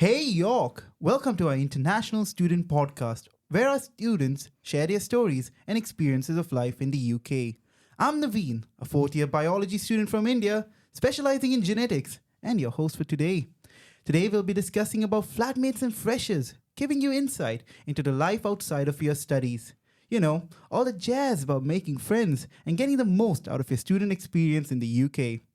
Hey York! Welcome to our International Student Podcast, where our students share their stories and experiences of life in the UK. I'm Naveen, a fourth year biology student from India, specializing in genetics, and your host for today. Today we'll be discussing about flatmates and freshers, giving you insight into the life outside of your studies. You know, all the jazz about making friends and getting the most out of your student experience in the UK.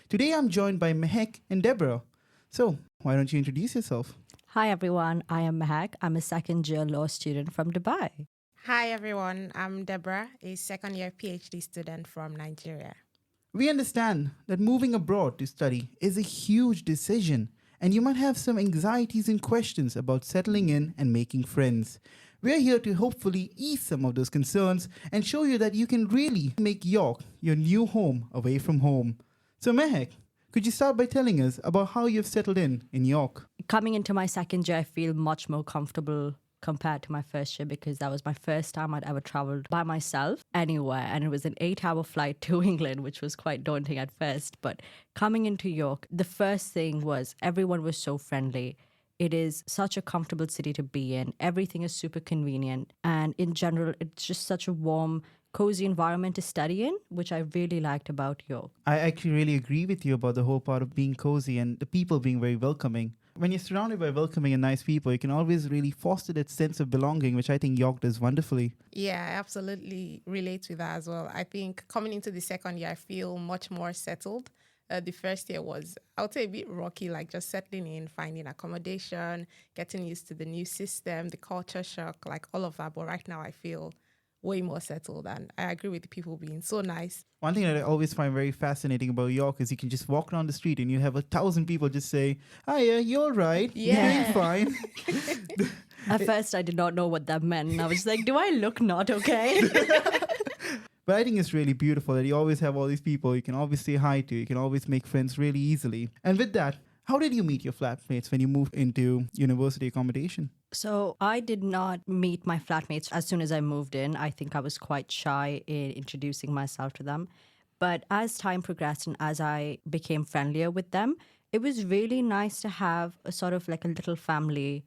Today I'm joined by Mehek and Deborah. So, why don't you introduce yourself? Hi everyone, I am Mehak. I'm a second year law student from Dubai. Hi everyone, I'm Deborah, a second year PhD student from Nigeria. We understand that moving abroad to study is a huge decision, and you might have some anxieties and questions about settling in and making friends. We're here to hopefully ease some of those concerns and show you that you can really make York your new home away from home. So, Mehek, could you start by telling us about how you've settled in York? Coming into my second year, I feel much more comfortable compared to my first year because that was my first time I'd ever traveled by myself anywhere. And it was an 8-hour flight to England, which was quite daunting at first. But coming into York, the first thing was everyone was so friendly. It is such a comfortable city to be in. Everything is super convenient. And in general, it's just such a warm, cozy environment to study in, which I really liked about York. I actually really agree with you about the whole part of being cozy and the people being very welcoming. When you're surrounded by welcoming and nice people, you can always really foster that sense of belonging, which I think York does wonderfully. Yeah, I absolutely relate with that as well. I think coming into the second year, I feel much more settled. The first year was, I would say, a bit rocky, like just settling in, finding accommodation, getting used to the new system, the culture shock, like all of that. But right now I feel way more settled, and I agree with the people being so nice. One thing that I always find very fascinating about York is you can just walk down the street and you have 1,000 people just say, "Hiya, you're right. Yeah. You're doing fine." At first, I did not know what that meant. And I was like, do I look not okay? But I think it's really beautiful that you always have all these people you can always say hi to. You can always make friends really easily. And with that, how did you meet your flatmates when you moved into university accommodation? So I did not meet my flatmates as soon as I moved in. I think I was quite shy in introducing myself to them. But as time progressed and as I became friendlier with them, it was really nice to have a sort of like a little family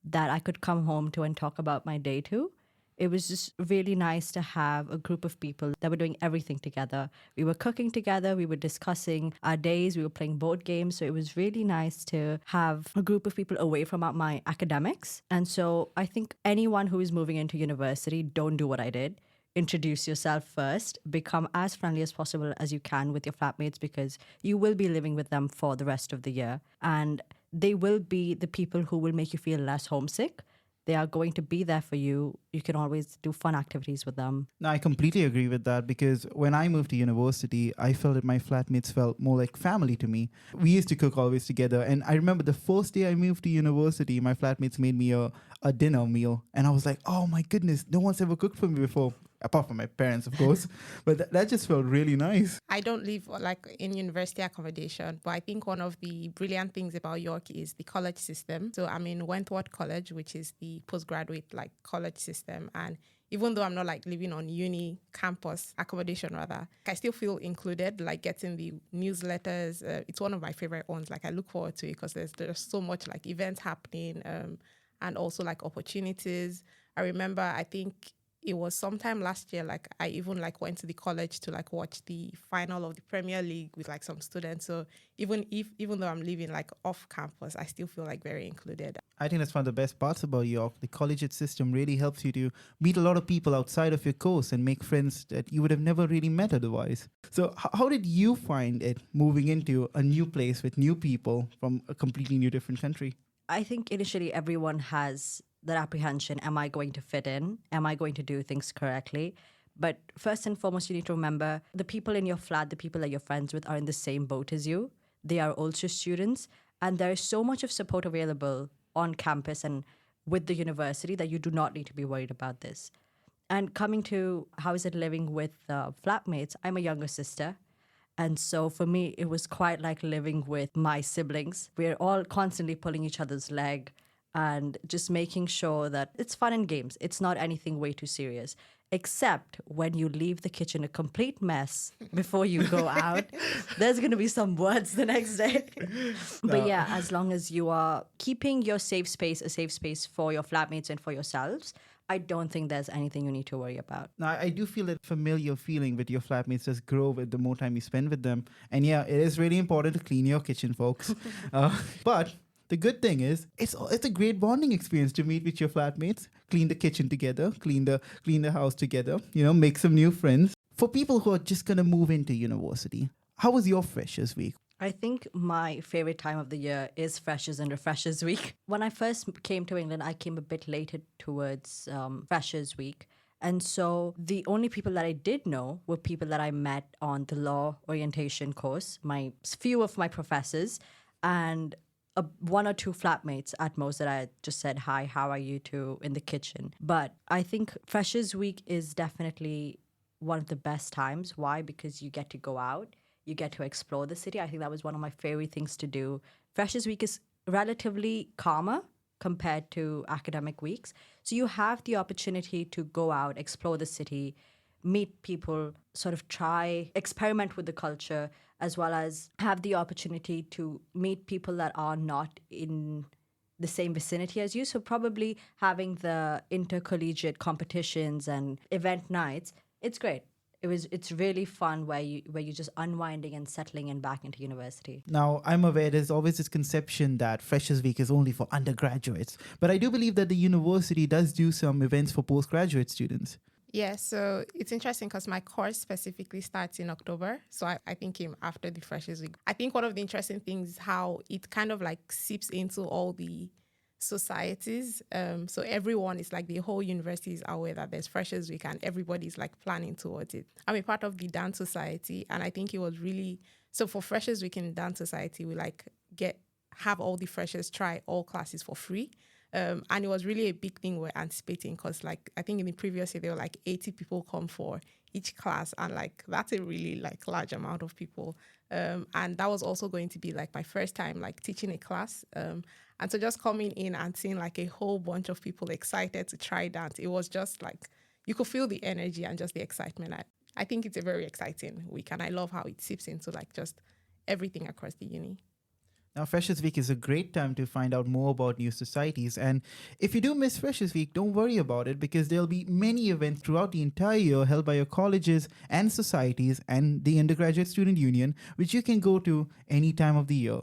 that I could come home to and talk about my day to. It was just really nice to have a group of people that were doing everything together. We were cooking together, we were discussing our days, we were playing board games. So it was really nice to have a group of people away from my academics. And so I think anyone who is moving into university, don't do what I did. Introduce yourself first, become as friendly as possible as you can with your flatmates because you will be living with them for the rest of the year. And they will be the people who will make you feel less homesick. They are going to be there for you. You can always do fun activities with them. No, I completely agree with that because when I moved to university, I felt that my flatmates felt more like family to me. We used to cook always together. And I remember the first day I moved to university, my flatmates made me a dinner meal. And I was like, oh my goodness, no one's ever cooked for me before. Apart from my parents, of course. But that just felt really nice. I don't live like in university accommodation, but I think one of the brilliant things about York is the college system. So I'm in Wentworth College, which is the postgraduate like college system. And even though I'm not like living on uni campus accommodation rather, I still feel included, like getting the newsletters. It's one of my favorite ones. Like I look forward to it because there's so much like events happening and also like opportunities. I remember, I think it was sometime last year, like I even like went to the college to like watch the final of the Premier League with like some students. So even though I'm living like off campus, I still feel like very included. I think that's one of the best parts about York. The collegiate system really helps you to meet a lot of people outside of your course and make friends that you would have never really met otherwise. So how did you find it moving into a new place with new people from a completely new different country? I think initially everyone has that apprehension. Am I going to fit in? Am I going to do things correctly? But first and foremost, you need to remember the people in your flat, the people that you're friends with are in the same boat as you. They are also students. And there is so much of support available on campus and with the university that you do not need to be worried about this. And coming to how is it living with flatmates, I'm a younger sister. And so for me, it was quite like living with my siblings. We're all constantly pulling each other's leg and just making sure that it's fun and games. It's not anything way too serious. Except when you leave the kitchen a complete mess before you go out, there's going to be some words the next day. But yeah, as long as you are keeping your safe space a safe space for your flatmates and for yourselves, I don't think there's anything you need to worry about. Now, I do feel that familiar feeling with your flatmates does grow with the more time you spend with them. And yeah, it is really important to clean your kitchen, folks. But the good thing is, it's a great bonding experience to meet with your flatmates, clean the kitchen together, clean the house together, make some new friends. For people who are just gonna move into university, how was your freshers week? I think my favorite time of the year is Freshers and Refreshers Week. When I first came to England, I came a bit later towards Freshers Week. And so the only people that I did know were people that I met on the law orientation course, few of my professors, and one or two flatmates at most that I just said, hi, how are you to in the kitchen. But I think Freshers Week is definitely one of the best times. Why? Because you get to go out. You get to explore the city. I think that was one of my favorite things to do. Freshers Week is relatively calmer compared to academic weeks. So you have the opportunity to go out, explore the city, meet people, sort of experiment with the culture, as well as have the opportunity to meet people that are not in the same vicinity as you. So probably having the intercollegiate competitions and event nights, it's great. It's really fun where you're just unwinding and settling in back into university. Now, I'm aware there's always this conception that Freshers Week is only for undergraduates, but I do believe that the university does do some events for postgraduate students. Yeah, so it's interesting because my course specifically starts in October. So I think came after the Freshers Week. I think one of the interesting things is how it kind of like seeps into all the societies. So everyone is like, the whole university is aware that there's Freshers Week and everybody's like planning towards it. I'm a part of the dance society, and I think it was really, so for Freshers Week in dance society, we like have all the freshers try all classes for free. And it was really a big thing we're anticipating because, like, I think in the previous year, there were like 80 people come for each class. And, like, that's a really, like, large amount of people. And that was also going to be, like, my first time, like, teaching a class. And so just coming in and seeing, like, a whole bunch of people excited to try dance, it was just, like, you could feel the energy and just the excitement. I think it's a very exciting week. And I love how it seeps into, like, just everything across the uni. Now, Freshers Week is a great time to find out more about new societies. And if you do miss Freshers Week, don't worry about it because there'll be many events throughout the entire year held by your colleges and societies and the Undergraduate Student Union, which you can go to any time of the year.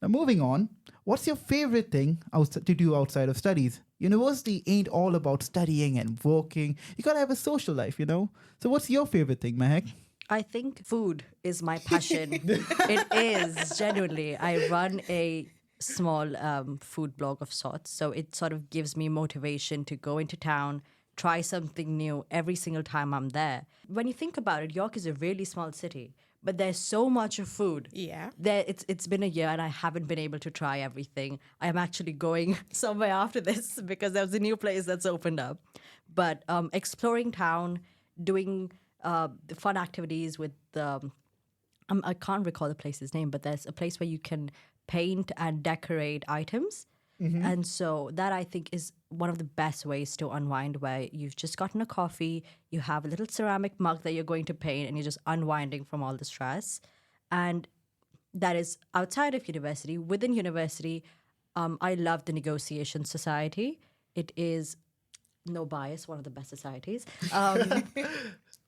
Now, moving on, what's your favorite thing to do outside of studies? University ain't all about studying and working. You gotta have a social life, So what's your favorite thing, Mahek? I think food is my passion. It is, genuinely. I run a small food blog of sorts. So it sort of gives me motivation to go into town, try something new every single time I'm there. When you think about it, York is a really small city, but there's so much of food. Yeah. It's been a year and I haven't been able to try everything. I am actually going somewhere after this because there's a new place that's opened up. But exploring town, doing the fun activities with I can't recall the place's name, but there's a place where you can paint and decorate items. Mm-hmm. And so that I think is one of the best ways to unwind, where you've just gotten a coffee, you have a little ceramic mug that you're going to paint, and you're just unwinding from all the stress. And that is outside of university. Within university, I love the Negotiation Society. It is, no bias, one of the best societies.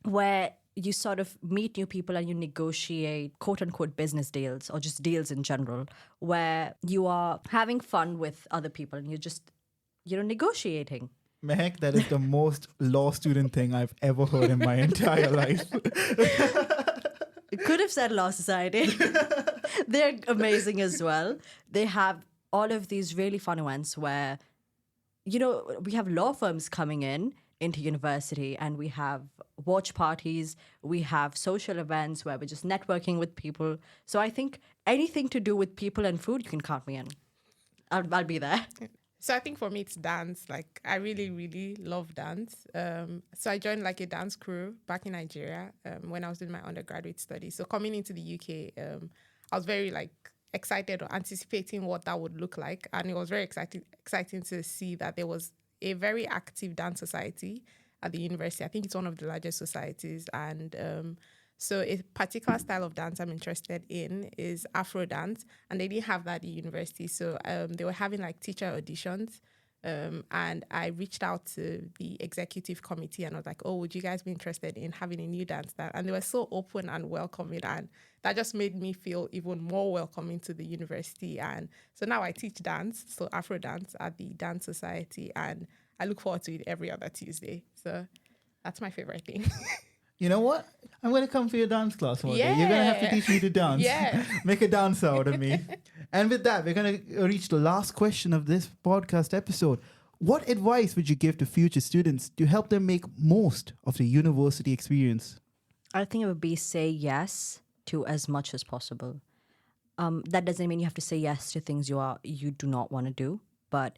Where you sort of meet new people and you negotiate quote unquote business deals or just deals in general, where you are having fun with other people and you're negotiating. Mehek, that is the most law student thing I've ever heard in my entire life. You could have said Law Society. They're amazing as well. They have all of these really fun events where, we have law firms coming into university, and we have watch parties, we have social events where we're just networking with people. So I think anything to do with people and food, you can count me in. I'll be there. So I think for me, it's dance. Like, I really, really love dance. So I joined like a dance crew back in Nigeria when I was doing my undergraduate studies. So coming into the UK, I was very excited or anticipating what that would look like. And it was very exciting to see that there was a very active dance society. at the university. I think it's one of the largest societies. And so a particular style of dance I'm interested in is Afro dance. And they didn't have that at the university. So they were having like teacher auditions. And I reached out to the executive committee and I was like, oh, would you guys be interested in having a new dance style? And they were so open and welcoming. And that just made me feel even more welcoming to the university. And so now I teach dance, so Afro dance at the Dance Society. And I look forward to it every other Tuesday. So that's my favorite thing. You know what? I'm going to come for your dance class one day. You're going to have to teach me to dance. Yeah. Make a dance out of me. And with that, we're going to reach the last question of this podcast episode. What advice would you give to future students to help them make most of the university experience? I think it would be say yes to as much as possible. That doesn't mean you have to say yes to things you do not want to do, but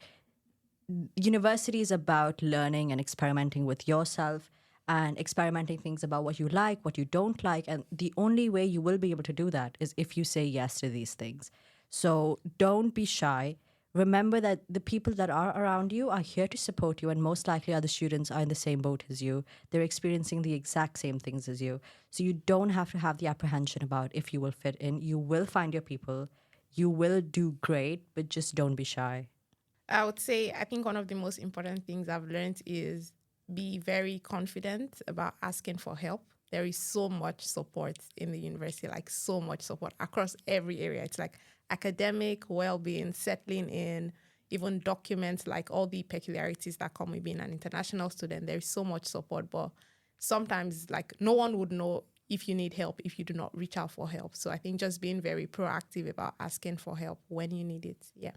university is about learning and experimenting with yourself and experimenting things about what you like, what you don't like. And the only way you will be able to do that is if you say yes to these things. So don't be shy. Remember that the people that are around you are here to support you, and most likely other students are in the same boat as you. They're experiencing the exact same things as you. So you don't have to have the apprehension about if you will fit in. You will find your people. You will do great, but just don't be shy. I would say, I think one of the most important things I've learned is be very confident about asking for help. There is so much support in the university, like so much support across every area. It's like academic, well-being, settling in, even documents, like all the peculiarities that come with being an international student. There is so much support, but sometimes like no one would know if you need help if you do not reach out for help. So I think just being very proactive about asking for help when you need it. Yeah.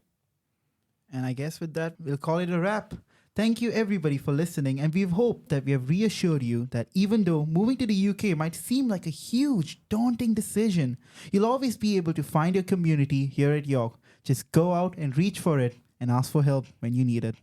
And I guess with that, we'll call it a wrap. Thank you everybody for listening, and we've hoped that we have reassured you that even though moving to the UK might seem like a huge, daunting decision, you'll always be able to find your community here at York. Just go out and reach for it and ask for help when you need it.